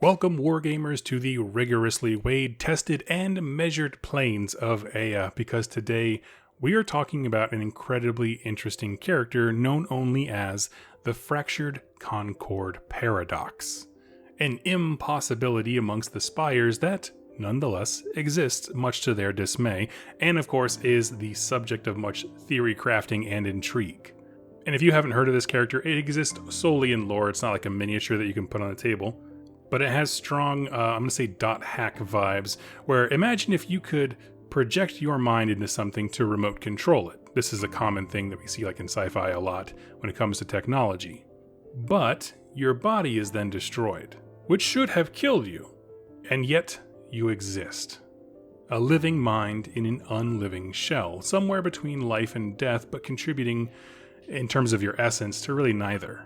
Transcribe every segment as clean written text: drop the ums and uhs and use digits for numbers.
Welcome, Wargamers, to the rigorously weighed, tested, and measured planes of Ea, because today we are talking about an incredibly interesting character known only as the Fractured Concord Paradox, an impossibility amongst the spires that, nonetheless, exists much to their dismay, and of course is the subject of much theory crafting and intrigue. And if you haven't heard of this character, it exists solely in lore. It's not like a miniature that you can put on a table. But it has strong, I'm going to say dot hack vibes, where imagine if you could project your mind into something to remote control it. This is a common thing that we see like in sci-fi a lot when it comes to technology. But your body is then destroyed, which should have killed you, and yet you exist. A living mind in an unliving shell, somewhere between life and death, but contributing, in terms of your essence, to really neither.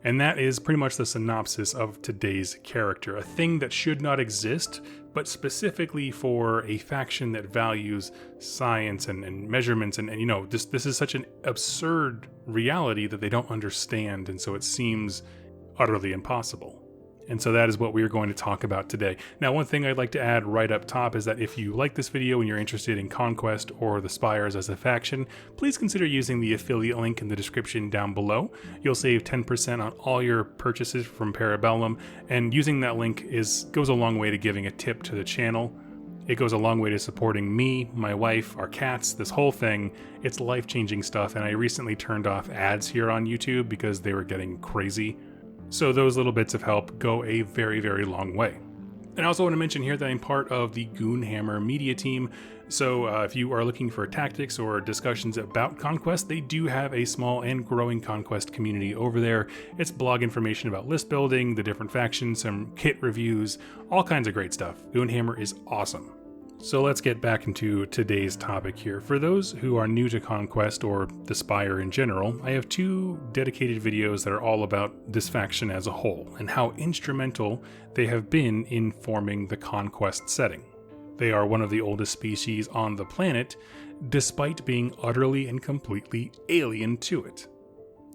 And that is pretty much the synopsis of today's character, a thing that should not exist, but specifically for a faction that values science and measurements, and this is such an absurd reality that they don't understand, and so it seems utterly impossible. And so that is what we are going to talk about today. Now, one thing I'd like to add right up top is that if you like this video and you're interested in Conquest or the Spires as a faction, please consider using the affiliate link in the description down below. You'll save 10% on all your purchases from Bellum, and using that link goes a long way to giving a tip to the channel. It goes a long way to supporting me, my wife, our cats, this whole thing. It's life-changing stuff, and I recently turned off ads here on YouTube because they were getting crazy. So those little bits of help go a very, very long way. And I also want to mention here that I'm part of the Goonhammer media team. So if you are looking for tactics or discussions about Conquest, they do have a small and growing Conquest community over there. It's blog information about list building, the different factions, some kit reviews, all kinds of great stuff. Goonhammer is awesome. So let's get back into today's topic here. For those who are new to Conquest or the Spire in general, I have two dedicated videos that are all about this faction as a whole and how instrumental they have been in forming the Conquest setting. They are one of the oldest species on the planet, despite being utterly and completely alien to it.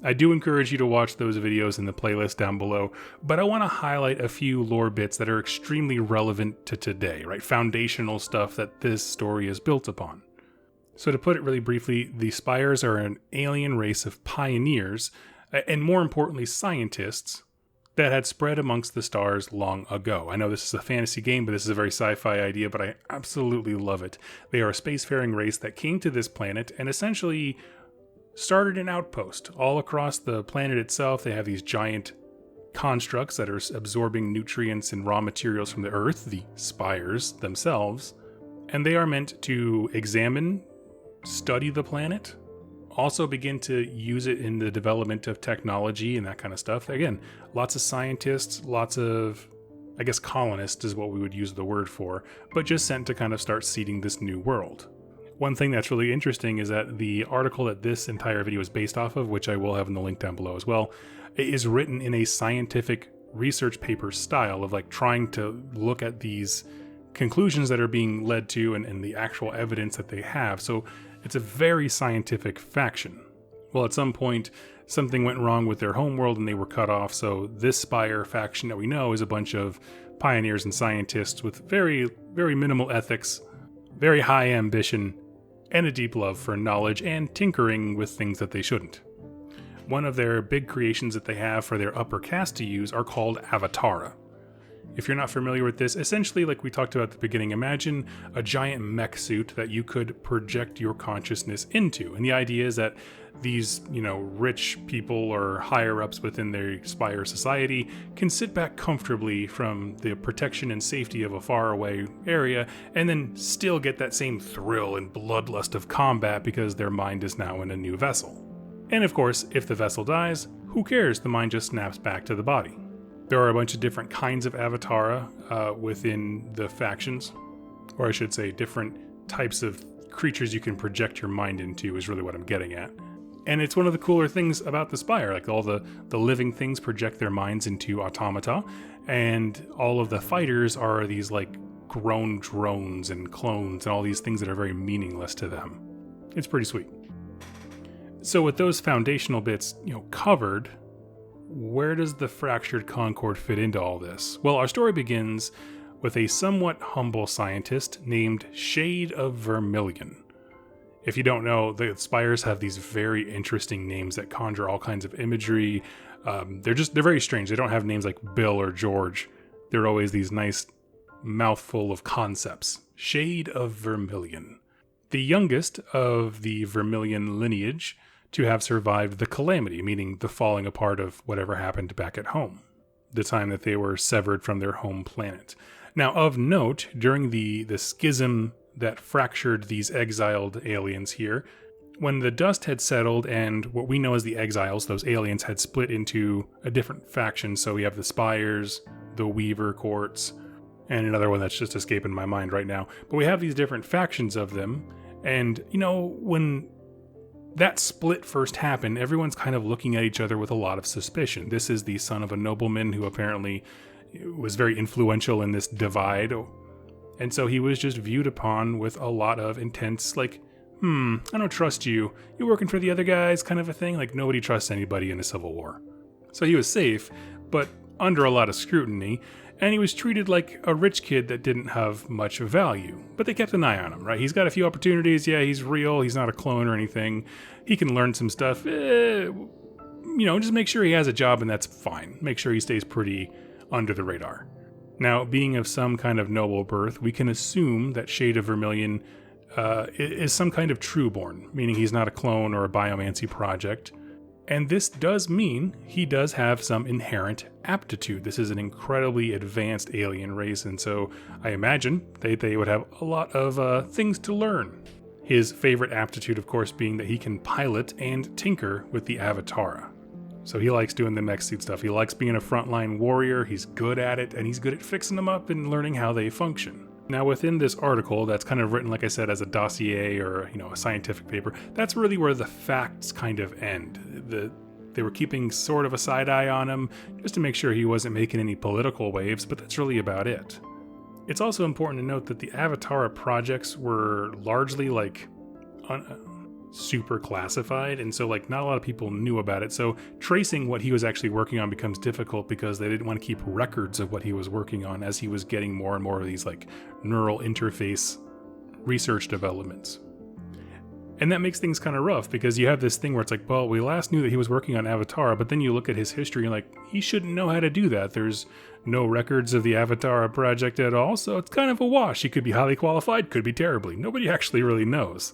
I do encourage you to watch those videos in the playlist down below, but I want to highlight a few lore bits that are extremely relevant to today, right? Foundational stuff that this story is built upon. So to put it really briefly, the Spires are an alien race of pioneers, and more importantly, scientists, that had spread amongst the stars long ago. I know this is a fantasy game, but this is a very sci-fi idea, but I absolutely love it. They are a spacefaring race that came to this planet and essentially started an outpost all across the planet itself. They have these giant constructs that are absorbing nutrients and raw materials from the Earth, the spires themselves, and they are meant to examine, study the planet, also begin to use it in the development of technology and that kind of stuff. Again, lots of scientists, lots of, I guess, colonists is what we would use the word for, but just sent to kind of start seeding this new world. One thing that's really interesting is that the article that this entire video is based off of, which I will have in the link down below as well, is written in a scientific research paper style of like trying to look at these conclusions that are being led to and the actual evidence that they have. So it's a very scientific faction. Well, at some point, something went wrong with their homeworld and they were cut off. So this Spire faction that we know is a bunch of pioneers and scientists with very, very minimal ethics, very high ambition, and a deep love for knowledge and tinkering with things that they shouldn't. One of their big creations that they have for their upper caste to use are called Avatara. If you're not familiar with this, essentially, like we talked about at the beginning, imagine a giant mech suit that you could project your consciousness into. And the idea is that these, rich people or higher ups within their Spire society can sit back comfortably from the protection and safety of a faraway area and then still get that same thrill and bloodlust of combat because their mind is now in a new vessel. And of course, if the vessel dies, who cares? The mind just snaps back to the body. There are a bunch of different kinds of Avatara within the factions, or I should say different types of creatures you can project your mind into is really what I'm getting at. And it's one of the cooler things about the Spire, like all the living things project their minds into automata, and all of the fighters are these like grown drones and clones and all these things that are very meaningless to them. It's pretty sweet. So with those foundational bits, covered, where does the Fractured Concord fit into all this? Well, our story begins with a somewhat humble scientist named Shade of Vermilion. If you don't know, the spires have these very interesting names that conjure all kinds of imagery. They're very strange. They don't have names like Bill or George. They're always these nice mouthful of concepts. Shade of Vermilion. The youngest of the Vermilion lineage to have survived the calamity, meaning the falling apart of whatever happened back at home, the time that they were severed from their home planet. Now, of note, during the schism that fractured these exiled aliens here, when the dust had settled and what we know as the exiles, those aliens, had split into a different faction. So we have the Spires, the Weaver Courts, and another one that's just escaping my mind right now. But we have these different factions of them. And, when that split first happened, everyone's kind of looking at each other with a lot of suspicion. This is the son of a nobleman who apparently was very influential in this divide. And so he was just viewed upon with a lot of intense, I don't trust you. You're working for the other guys kind of a thing. Like, nobody trusts anybody in a civil war. So he was safe, but under a lot of scrutiny. And he was treated like a rich kid that didn't have much value. But they kept an eye on him, right? He's got a few opportunities. Yeah, he's real. He's not a clone or anything. He can learn some stuff. Just make sure he has a job and that's fine. Make sure he stays pretty under the radar. Now, being of some kind of noble birth, we can assume that Shade of Vermilion is some kind of trueborn, meaning he's not a clone or a biomancy project. And this does mean he does have some inherent aptitude. This is an incredibly advanced alien race, and so I imagine they would have a lot of things to learn. His favorite aptitude, of course, being that he can pilot and tinker with the Avatara. So he likes doing the mech suit stuff. He likes being a frontline warrior. He's good at it, and he's good at fixing them up and learning how they function. Now, within this article, that's kind of written, like I said, as a dossier or a scientific paper, that's really where the facts kind of end. They were keeping sort of a side eye on him just to make sure he wasn't making any political waves, but that's really about it. It's also important to note that the Avatara projects were largely super classified, and so not a lot of people knew about it. So tracing what he was actually working on becomes difficult because they didn't want to keep records of what he was working on as he was getting more and more of these neural interface research developments. And that makes things kind of rough because you have this thing where it's well, we last knew that he was working on Avatara, but then you look at his history and he shouldn't know how to do that. There's no records of the Avatara project at all, so it's kind of a wash. He could be highly qualified, could be terribly. Nobody actually really knows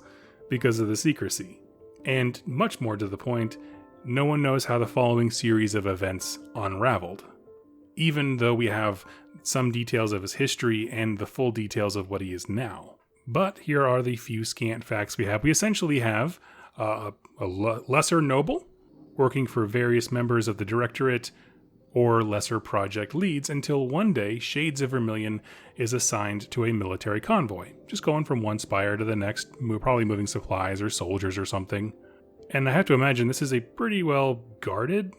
because of the secrecy. And much more to the point, no one knows how the following series of events unraveled. Even though we have some details of his history and the full details of what he is now. But here are the few scant facts we have. We essentially have a lesser noble working for various members of the Directorate or lesser project leads until one day Shades of Vermilion is assigned to a military convoy, just going from one spire to the next, probably moving supplies or soldiers or something. And I have to imagine this is a pretty well guarded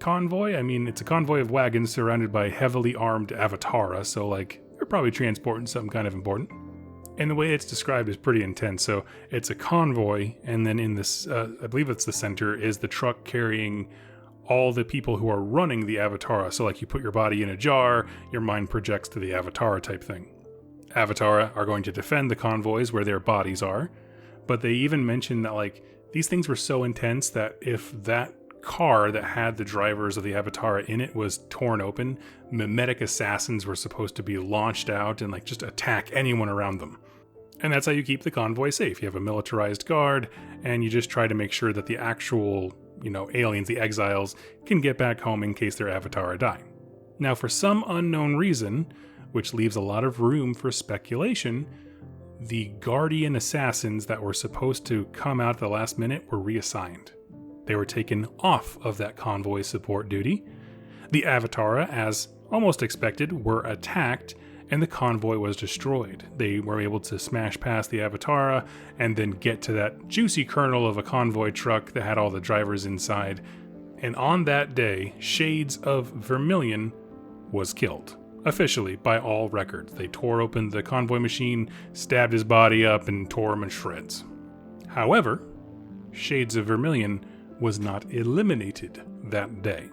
convoy. I mean, it's a convoy of wagons surrounded by heavily armed Avatara, so they're probably transporting something kind of important. And the way it's described is pretty intense. So it's a convoy, and then in this, I believe it's the center, is the truck carrying all the people who are running the Avatara. So you put your body in a jar, your mind projects to the Avatara type thing. Avatara are going to defend the convoys where their bodies are, but they even mention that these things were so intense that if that car that had the drivers of the Avatara in it was torn open, mimetic assassins were supposed to be launched out and just attack anyone around them. And that's how you keep the convoy safe. You have a militarized guard, and you just try to make sure that the actual, aliens, the exiles, can get back home in case their Avatara die. Now, for some unknown reason, which leaves a lot of room for speculation, the Guardian assassins that were supposed to come out at the last minute were reassigned. They were taken off of that convoy support duty. The Avatara, as almost expected, were attacked, and the convoy was destroyed. They were able to smash past the Avatara and then get to that juicy kernel of a convoy truck that had all the drivers inside. And on that day, Shades of Vermilion was killed. Officially, by all records. They tore open the convoy machine, stabbed his body up, and tore him in shreds. However, Shades of Vermilion was not eliminated that day.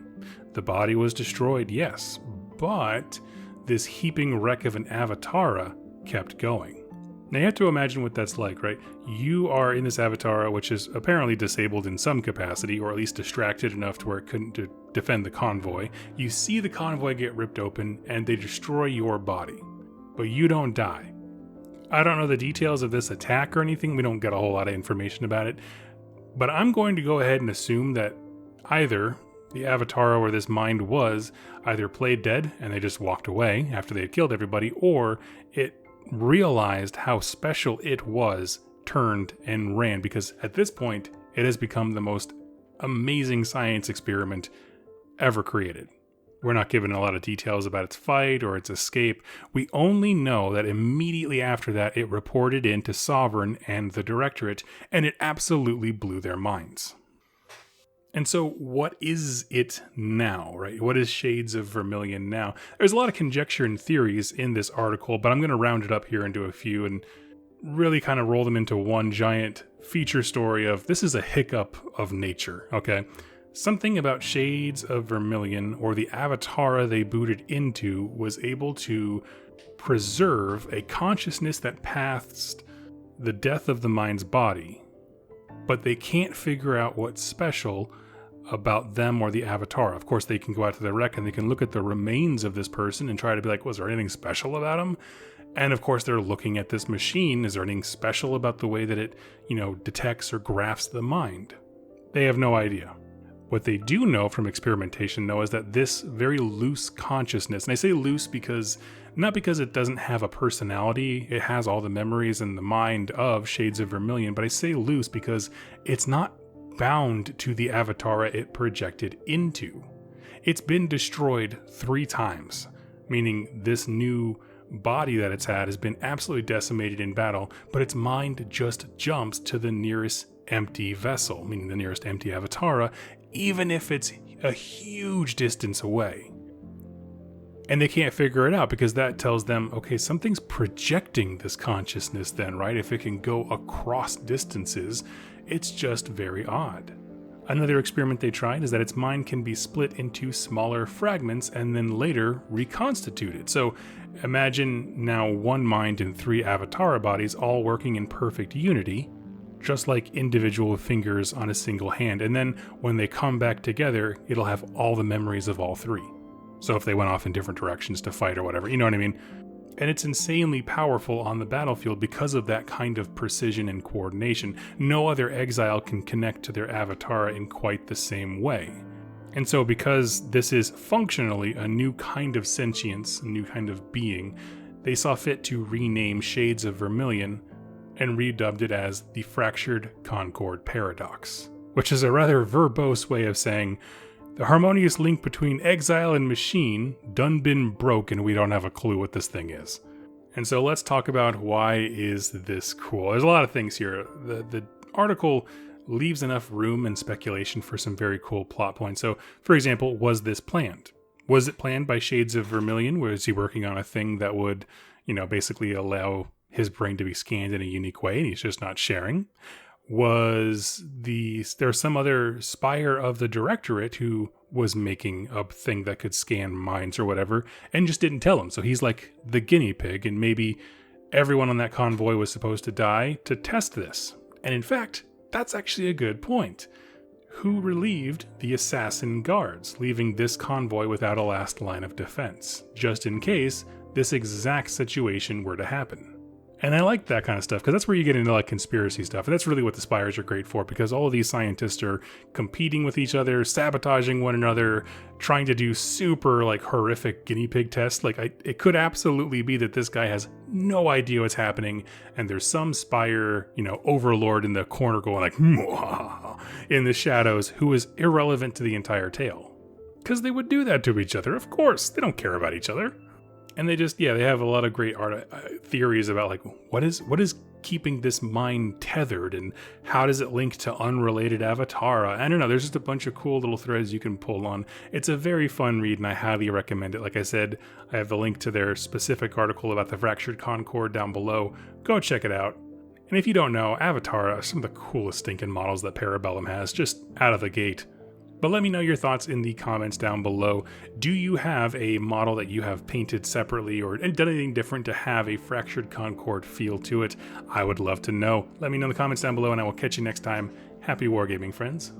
The body was destroyed, yes, but this heaping wreck of an Avatara kept going. Now you have to imagine what that's like, right? You are in this Avatara, which is apparently disabled in some capacity, or at least distracted enough to where it couldn't defend the convoy. You see the convoy get ripped open, and they destroy your body. But you don't die. I don't know the details of this attack or anything. We don't get a whole lot of information about it. But I'm going to go ahead and assume that either the Avatara where this mind was either played dead and they just walked away after they had killed everybody, or it realized how special it was, turned, and ran, because at this point, it has become the most amazing science experiment ever created. We're not given a lot of details about its fight or its escape. We only know that immediately after that, it reported in to Sovereign and the Directorate, and it absolutely blew their minds. And so what is it now, right? What is Shades of Vermilion now? There's a lot of conjecture and theories in this article, but I'm going to round it up here into a few and really kind of roll them into one giant feature story of this is a hiccup of nature, okay? Something about Shades of Vermilion, or the Avatara they booted into, was able to preserve a consciousness that passed the death of the mind's body, but they can't figure out what's special about them or the Avatara. Of course, they can go out to the wreck and they can look at the remains of this person and try to be like, was there anything special about him? And of course, they're looking at this machine. Is there anything special about the way that it, detects or graphs the mind? They have no idea. What they do know from experimentation, though, is that this very loose consciousness, and I say loose because, not because it doesn't have a personality, it has all the memories and the mind of Shades of Vermilion, but I say loose because it's not bound to the Avatara it projected into. It's been destroyed 3 times, meaning this new body that it's had has been absolutely decimated in battle, but its mind just jumps to the nearest empty vessel, meaning the nearest empty Avatara, even if it's a huge distance away. And they can't figure it out because that tells them, okay, something's projecting this consciousness then, right? If it can go across distances, it's just very odd. Another experiment they tried is that its mind can be split into smaller fragments and then later reconstituted. So imagine now one mind and 3 Avatara bodies all working in perfect unity, just like individual fingers on a single hand. And then when they come back together, it'll have all the memories of all 3. So if they went off in different directions to fight or whatever, you know what I mean? And it's insanely powerful on the battlefield because of that kind of precision and coordination. No other exile can connect to their Avatara in quite the same way. And so because this is functionally a new kind of sentience, a new kind of being, they saw fit to rename Shades of Vermilion and redubbed it as the Fractured Concord Paradox, which is a rather verbose way of saying the harmonious link between exile and machine done been broke and we don't have a clue what this thing is. And so let's talk about why is this cool. There's a lot of things here. The article leaves enough room and speculation for some very cool plot points. So, for example, was this planned? Was it planned by Shades of Vermilion? Was he working on a thing that would, basically allow his brain to be scanned in a unique way and he's just not sharing? Was there some other spire of the Directorate who was making a thing that could scan minds or whatever and just didn't tell him? So he's like the guinea pig, and maybe everyone on that convoy was supposed to die to test this. And in fact, that's actually a good point. Who relieved the assassin guards, leaving this convoy without a last line of defense, just in case this exact situation were to happen? And I like that kind of stuff because that's where you get into like conspiracy stuff. And that's really what the spires are great for, because all of these scientists are competing with each other, sabotaging one another, trying to do super like horrific guinea pig tests. It could absolutely be that this guy has no idea what's happening. And there's some spire, overlord in the corner going like, "Mwah," in the shadows, who is irrelevant to the entire tale. Because they would do that to each other. Of course, they don't care about each other. And they have a lot of great theories about like what is keeping this mind tethered and how does it link to unrelated Avatara. I don't know, there's just a bunch of cool little threads you can pull on. It's a very fun read and I highly recommend it. Like I said, I have the link to their specific article about the Fractured Concord down below. Go check it out. And if you don't know, Avatara are some of the coolest stinking models that Bellum has, just out of the gate. But let me know your thoughts in the comments down below. Do you have a model that you have painted separately or done anything different to have a Fractured Concord feel to it? I would love to know. Let me know in the comments down below, and I will catch you next time. Happy wargaming, friends.